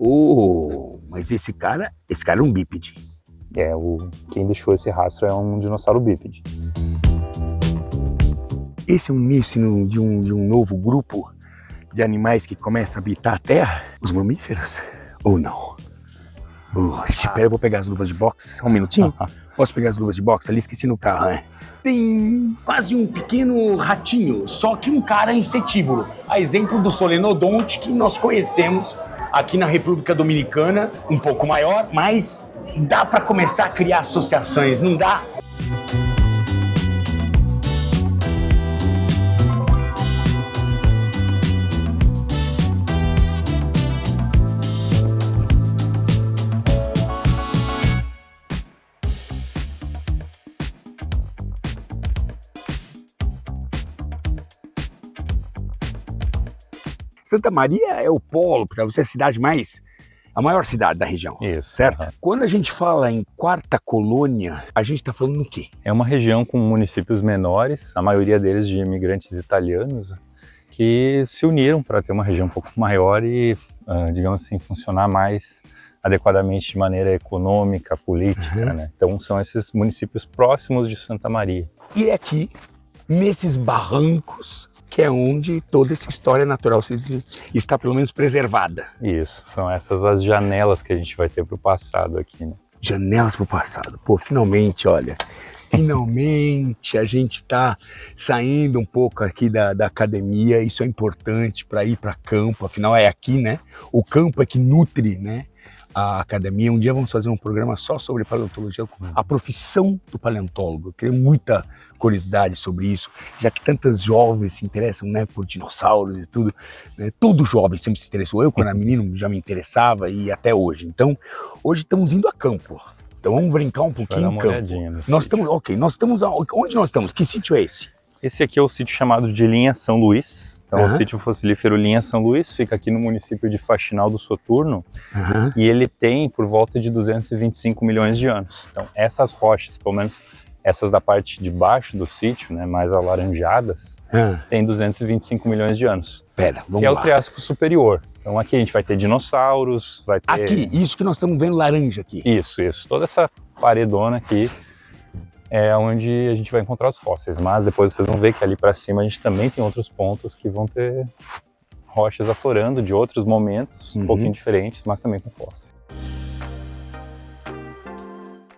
Oh, mas esse cara é um bípede. Quem deixou esse rastro é um dinossauro bípede. Esse é o início de um novo grupo de animais que começa a habitar a Terra? Os mamíferos? Ou não? Espera, eu vou pegar as luvas de boxe. Um minutinho. Posso pegar as luvas de boxe? Ali esqueci no carro, né? Tem quase um pequeno ratinho, só que um cara insetívoro. A exemplo do solenodonte que nós conhecemos aqui na República Dominicana, um pouco maior, mas dá para começar a criar associações, não dá? Santa Maria é o polo, para você é a maior cidade da região, Isso, certo? Quando a gente fala em quarta colônia, a gente está falando do quê? É uma região com municípios menores, a maioria deles de imigrantes italianos, que se uniram para ter uma região um pouco maior e, digamos assim, funcionar mais adequadamente de maneira econômica, política, né? Então são esses municípios próximos de Santa Maria. E é aqui, nesses barrancos, que é onde toda essa história natural está pelo menos preservada. Isso, são essas as janelas que a gente vai ter para o passado aqui, né? Janelas para o passado. Pô, finalmente, olha, finalmente a gente está saindo um pouco aqui da academia, isso é importante para ir para campo, afinal é aqui, né? O campo é que nutre, né, a academia. Um dia vamos fazer um programa só sobre paleontologia, a profissão do paleontólogo. Eu tenho muita curiosidade sobre isso, já que tantas jovens se interessam, né, por dinossauros e tudo, né? Todo jovem sempre se interessou. Eu, quando era menino, já me interessava e até hoje. Então, hoje estamos indo a campo. Então vamos brincar um pouquinho em campo. Nós estamos onde nós estamos? Que sítio é esse? Esse aqui é o sítio chamado de Linha São Luís. Então, o sítio fossilífero Linha São Luís fica aqui no município de Faxinal do Soturno, e ele tem por volta de 225 milhões de anos. Então, essas rochas, pelo menos essas da parte de baixo do sítio, né, mais alaranjadas, tem 225 milhões de anos. Vamos que é lá. O Triássico Superior. Então, aqui a gente vai ter dinossauros, vai ter... Aqui, isso que nós estamos vendo laranja aqui. Isso. Toda essa paredona aqui é onde a gente vai encontrar os fósseis, mas depois vocês vão ver que ali para cima a gente também tem outros pontos que vão ter rochas aflorando de outros momentos, um pouquinho diferentes, mas também com fósseis.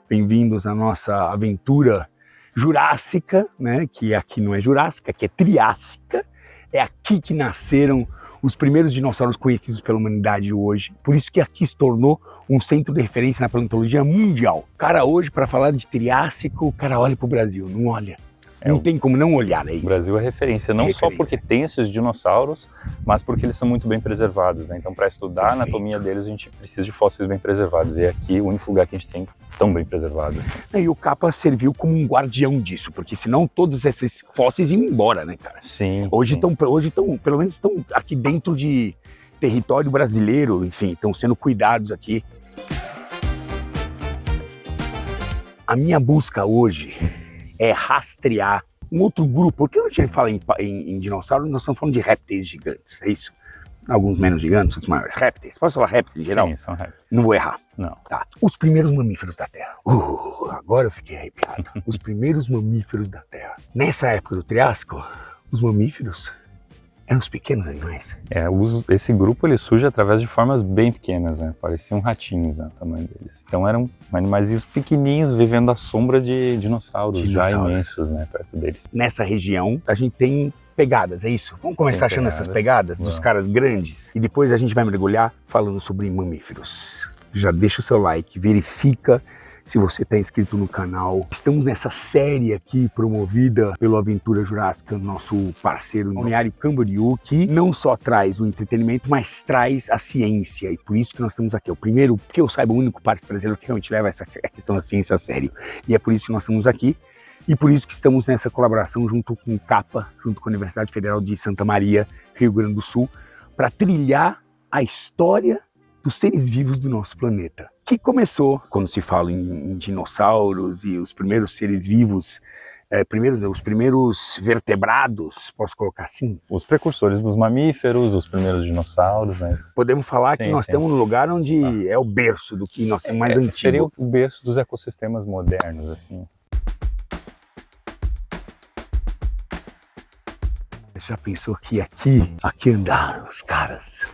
Bem-vindos à nossa aventura jurássica, né? Que aqui não é jurássica, que é triássica. É aqui que nasceram os primeiros dinossauros conhecidos pela humanidade hoje. Por isso que aqui se tornou um centro de referência na paleontologia mundial. O cara hoje, para falar de Triássico, o cara olha para o Brasil, não olha. Não tem como não olhar, é isso. O Brasil é referência, não só porque tem esses dinossauros, mas porque eles são muito bem preservados, né? Então, para estudar a anatomia deles, a gente precisa de fósseis bem preservados. E é aqui o único lugar que a gente tem tão bem preservado. E o Capa serviu como um guardião disso, porque senão todos esses fósseis iam embora, né, cara? Sim. Hoje estão, pelo menos estão aqui dentro de território brasileiro, enfim, estão sendo cuidados aqui. A minha busca hoje é rastrear um outro grupo, porque quando a gente fala em dinossauro, nós estamos falando de répteis gigantes, é isso? Alguns menos gigantes, outros maiores. Répteis, posso falar répteis em geral? Sim, são répteis. Não vou errar. Não. Tá. Os primeiros mamíferos da Terra. Agora eu fiquei arrepiado. Os primeiros mamíferos da Terra. Nessa época do Triássico, os mamíferos eram os pequenos animais. Esse grupo ele surge através de formas bem pequenas, né? Pareciam ratinhos, né, o tamanho deles. Então eram animaizinhos pequenininhos vivendo à sombra de dinossauros já imensos, né, perto deles. Nessa região a gente tem pegadas, é isso? Vamos começar achando essas pegadas dos caras grandes e depois a gente vai mergulhar falando sobre mamíferos. Já deixa o seu like, verifica se você está inscrito no canal. Estamos nessa série aqui promovida pelo Aventura Jurássica, nosso parceiro Balneário Camboriú, que não só traz o entretenimento, mas traz a ciência. E por isso que nós estamos aqui. O primeiro, que eu saiba, o único parque brasileiro que realmente leva a questão da ciência a sério. E é por isso que nós estamos aqui. E por isso que estamos nessa colaboração junto com o CAPA, junto com a Universidade Federal de Santa Maria, Rio Grande do Sul, para trilhar a história dos seres vivos do nosso planeta. Que começou, quando se fala em dinossauros e os primeiros seres vivos os primeiros vertebrados, posso colocar assim? Os precursores dos mamíferos, os primeiros dinossauros, né? Podemos falar que nós estamos num lugar onde é o berço do que nós temos mais antigo. Seria o berço dos ecossistemas modernos, assim. Já pensou que aqui andaram os caras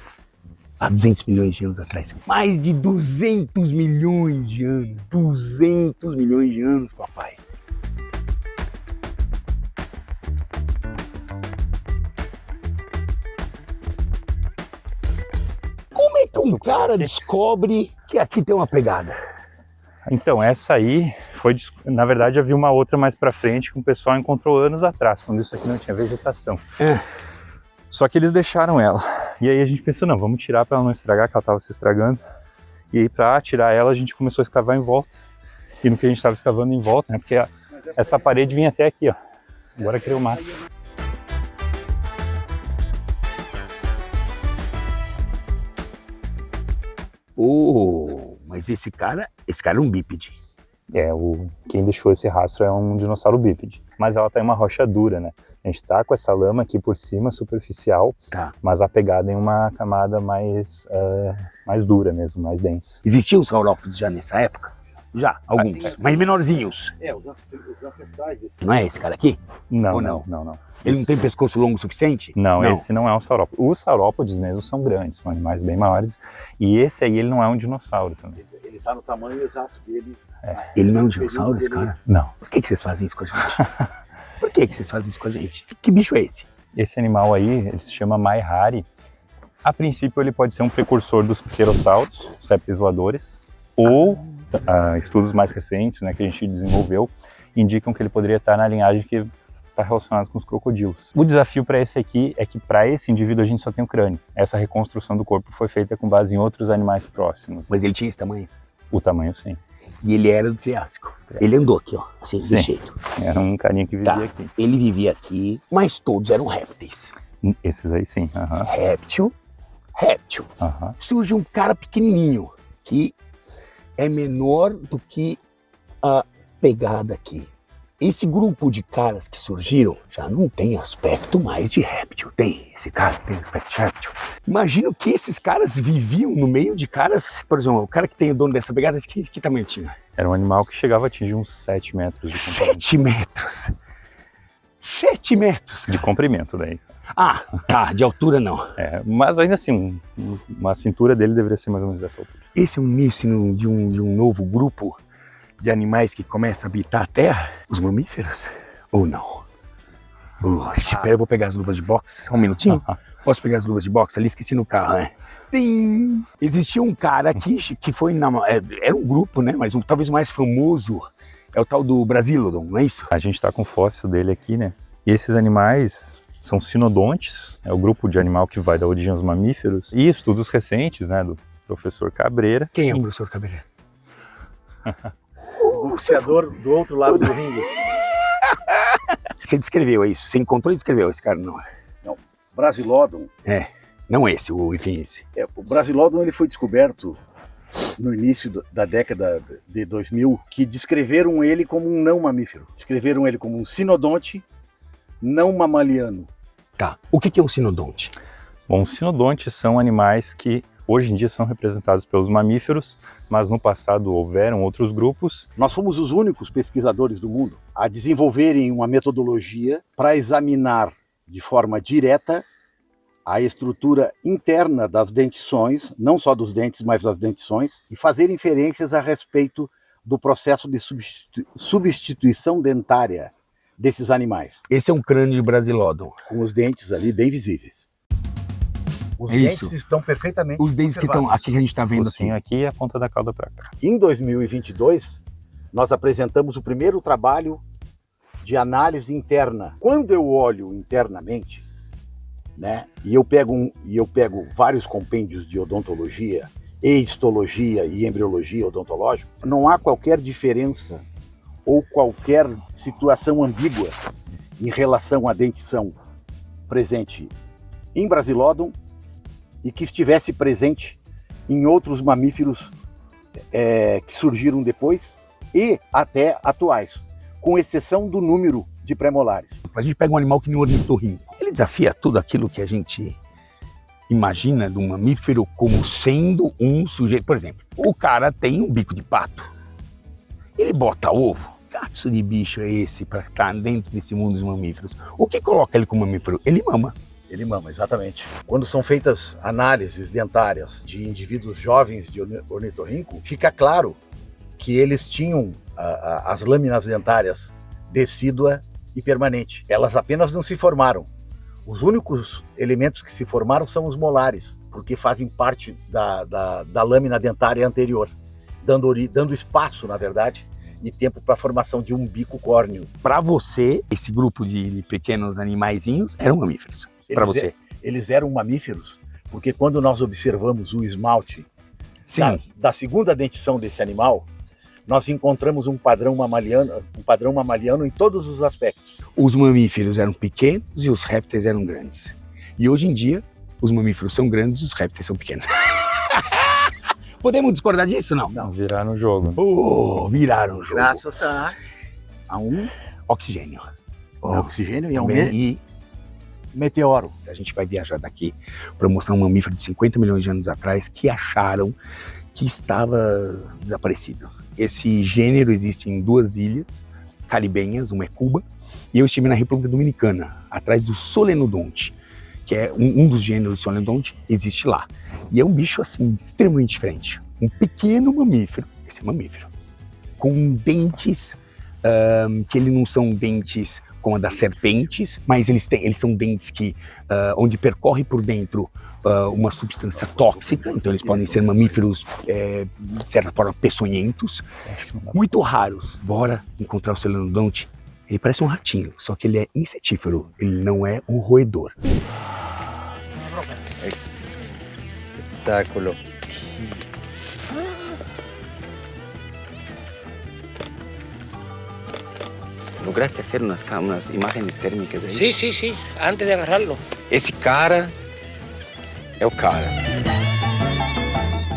há 200 milhões de anos atrás? Mais de 200 milhões de anos. 200 milhões de anos, papai. Como é que um cara descobre que aqui tem uma pegada? Então, essa aí foi, na verdade, havia uma outra mais pra frente que o pessoal encontrou anos atrás, quando isso aqui não tinha vegetação. Só que eles deixaram ela. E aí a gente pensou, não, vamos tirar para ela não estragar, que ela estava se estragando. E aí para tirar ela, a gente começou a escavar em volta. E no que a gente estava escavando em volta, né, porque essa parede vinha até aqui, ó. Agora criou mato. Mas esse cara é um bípede. Quem deixou esse rastro é um dinossauro bípede. Mas ela tá em uma rocha dura, né? A gente tá com essa lama aqui por cima, superficial, mas a pegada em uma camada mais dura mesmo, mais densa. Existiam os saurópodes já nessa época? Já, alguns, mas menorzinhos. Os ancestrais desse. Não é esse cara aqui? Não. Ele não tem pescoço longo o suficiente? Não, esse não é um saurópode. Os saurópodes mesmo são grandes, são animais bem maiores. E esse aí, ele não é um dinossauro também. Ele tá no tamanho exato dele. Ele não é um dinossauro, esse cara? Não. Por que vocês fazem isso com a gente? Por que vocês fazem isso com a gente? Que bicho é esse? Esse animal aí, ele se chama Maihari. A princípio, ele pode ser um precursor dos pterossauros, os répteis voadores, ou estudos mais recentes, né, que a gente desenvolveu, indicam que ele poderia estar na linhagem que está relacionada com os crocodilos. O desafio para esse aqui é que para esse indivíduo a gente só tem o crânio. Essa reconstrução do corpo foi feita com base em outros animais próximos. Mas ele tinha esse tamanho? O tamanho, sim. E ele era do Triássico. Ele andou aqui, ó, assim, desse jeito. Era um carinha que vivia aqui. Ele vivia aqui, mas todos eram répteis. Esses aí, sim. Réptil. Surge um cara pequenininho, que é menor do que a pegada aqui. Esse grupo de caras que surgiram já não tem aspecto mais de réptil. Esse cara tem aspecto de réptil. Imagino que esses caras viviam no meio de caras, por exemplo, o cara que tem o dono dessa pegada, que tamanho tinha? Era um animal que chegava a atingir uns 7 metros de comprimento. 7 metros? 7 metros? De comprimento daí. De altura não. Mas ainda assim, uma cintura dele deveria ser mais ou menos dessa altura. Esse é um início de um novo grupo de animais que começam a habitar a Terra? Os mamíferos? Ou não? Espera, eu vou pegar as luvas de boxe. Um minutinho. Posso pegar as luvas de boxe? Ali esqueci no carro, né? Existia um cara aqui que foi era um grupo, né? Mas talvez o mais famoso é o tal do Brasilodon, não é isso? A gente está com o fóssil dele aqui, né? E esses animais são sinodontes, é o grupo de animal que vai dar origem aos mamíferos. E estudos recentes, né, do professor Cabreira. Quem é o professor Cabreira? O boxeador do outro lado do ringue. Você descreveu isso? Você encontrou e descreveu esse cara? Não. Brasilodon. Não esse, esse. O Brasilodon ele foi descoberto no início da década de 2000, que descreveram ele como um não mamífero. Descreveram ele como um sinodonte não mamaliano. O que é um sinodonte? Bom, os sinodontes são animais que hoje em dia são representados pelos mamíferos, mas no passado houveram outros grupos. Nós fomos os únicos pesquisadores do mundo a desenvolverem uma metodologia para examinar de forma direta a estrutura interna das dentições, não só dos dentes, mas das dentições, e fazer inferências a respeito do processo de substituição dentária desses animais. Esse é um crânio de Brasilodon. Com os dentes ali bem visíveis. Os dentes estão perfeitamente Os dentes que estão aqui que a gente está vendo aqui e a ponta da cauda para cá. Em 2022, nós apresentamos o primeiro trabalho de análise interna. Quando eu olho internamente, né, e eu pego vários compêndios de odontologia, e histologia e embriologia odontológica, não há qualquer diferença ou qualquer situação ambígua em relação à dentição presente em Brasilodon e que estivesse presente em outros mamíferos que surgiram depois e até atuais. com exceção do número de premolares. A gente pega um animal que nem o ornitorrinco. Ele desafia tudo aquilo que a gente imagina de um mamífero como sendo um sujeito. Por exemplo, o cara tem um bico de pato. Ele bota ovo. Que gato de bicho é esse para estar dentro desse mundo dos mamíferos? O que coloca ele como mamífero? Ele mama. Ele mama, exatamente. Quando são feitas análises dentárias de indivíduos jovens de ornitorrinco, fica claro que eles tinham as lâminas dentárias decídua e permanente. Elas apenas não se formaram. Os únicos elementos que se formaram são os molares, porque fazem parte da lâmina dentária anterior, dando espaço, na verdade, e tempo para a formação de um bico córneo. Para você, esse grupo de pequenos animaizinhos eram mamíferos. Para você. Eles eram mamíferos, porque quando nós observamos o esmalte da segunda dentição desse animal, nós encontramos um padrão mamaliano em todos os aspectos. Os mamíferos eram pequenos e os répteis eram grandes. E hoje em dia, os mamíferos são grandes e os répteis são pequenos. Podemos discordar disso, não? Não, viraram o jogo. Viraram o jogo. Graças a um oxigênio. Oxigênio e a um meteoro. A gente vai viajar daqui para mostrar um mamífero de 50 milhões de anos atrás que acharam que estava desaparecido. Esse gênero existe em 2 ilhas caribenhas, uma é Cuba, e eu estive na República Dominicana, atrás do Solenodonte, que é um dos gêneros do Solenodonte, existe lá. E é um bicho assim, extremamente diferente. Um pequeno mamífero, esse é mamífero, com dentes que eles não são dentes como a das serpentes, mas eles são dentes que, onde percorre por dentro uma substância tóxica, então eles podem ser mamíferos, de certa forma, peçonhentos, muito raros. Bora encontrar o Solenodonte. Ele parece um ratinho, só que ele é insetífero, ele não é um roedor. Espetáculo. ¿Lograste hacer unas imágenes térmicas aí? Sí, antes de agarrarlo. Esse cara é o cara.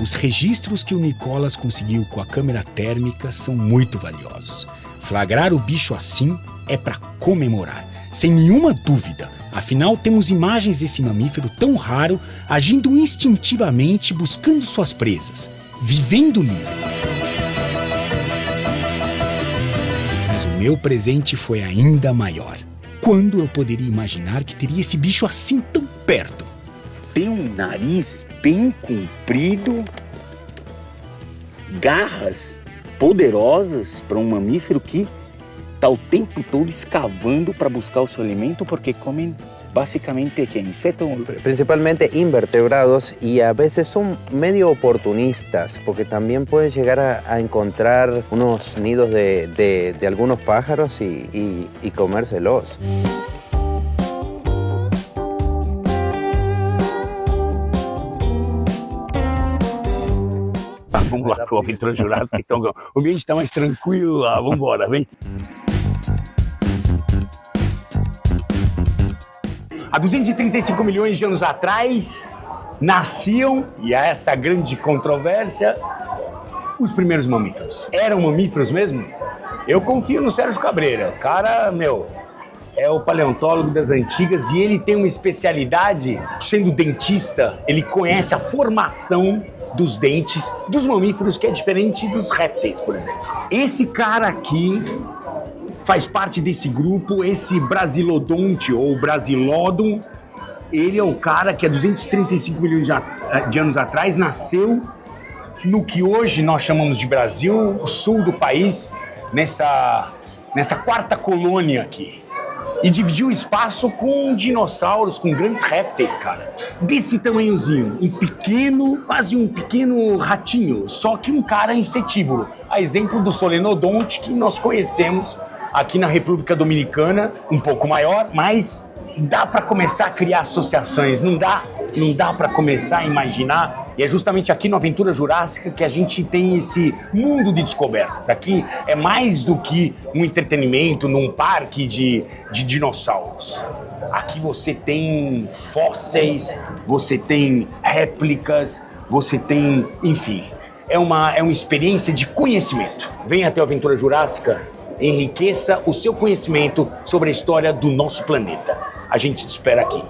Os registros que o Nicolas conseguiu com a câmera térmica são muito valiosos. Flagrar o bicho assim é para comemorar, sem nenhuma dúvida. Afinal, temos imagens desse mamífero tão raro agindo instintivamente, buscando suas presas, vivendo livre. Mas o meu presente foi ainda maior. Quando eu poderia imaginar que teria esse bicho assim tão perto? Tem um nariz bem comprido, garras poderosas para um mamífero que está o tempo todo escavando para buscar o seu alimento, porque comem basicamente insetos. Principalmente invertebrados, y a veces son medio oportunistas, porque también pueden llegar a encontrar unos nidos de algunos pájaros y comérselos. Vamos lá para o Aventura Jurássica, então o ambiente está mais tranquilo lá, vamos embora, vem. Há 235 milhões de anos atrás, nasciam, e há essa grande controvérsia, os primeiros mamíferos. Eram mamíferos mesmo? Eu confio no Sérgio Cabreira. O cara, é o paleontólogo das antigas e ele tem uma especialidade, sendo dentista, ele conhece a formação dos dentes dos mamíferos, que é diferente dos répteis, por exemplo. Esse cara aqui faz parte desse grupo, esse Brasilodonte ou Brasilodon. Ele é o cara que há 235 milhões de anos atrás nasceu no que hoje nós chamamos de Brasil, o sul do país, nessa 4ª colônia aqui. E dividiu o espaço com dinossauros, com grandes répteis, cara. Desse tamanhozinho, quase um pequeno ratinho, só que um cara insetívoro. A exemplo do Solenodonte que nós conhecemos aqui na República Dominicana, um pouco maior, mas dá para começar a criar associações, não dá para começar a imaginar. E é justamente aqui no Aventura Jurássica que a gente tem esse mundo de descobertas. Aqui é mais do que um entretenimento num parque de dinossauros. Aqui você tem fósseis, você tem réplicas, você tem, enfim, é uma experiência de conhecimento. Vem até a Aventura Jurássica enriqueça o seu conhecimento sobre a história do nosso planeta. A gente te espera aqui.